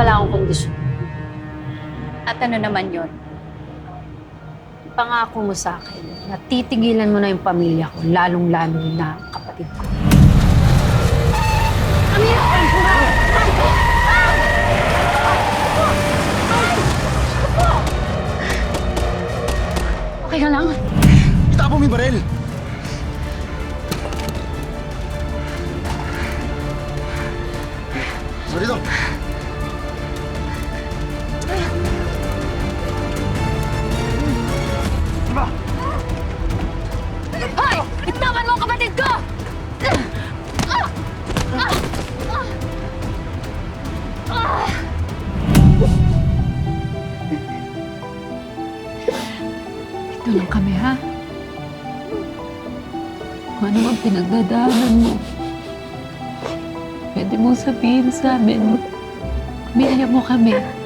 pala akong kondisyon. At ano naman yun? Pangako mo sa akin na titigilan mo na yung pamilya ko, lalong-lalo na ang kapatid ko. Okay ka lang? Itapo mo yung baril! Sorry to. Hoy! Itawan mo ang kapatid ko! Ito lang kami, ha? Kung ano ang pinagdadaanan mo, pwede mong sabihin sa amin. Bigyan mo kami.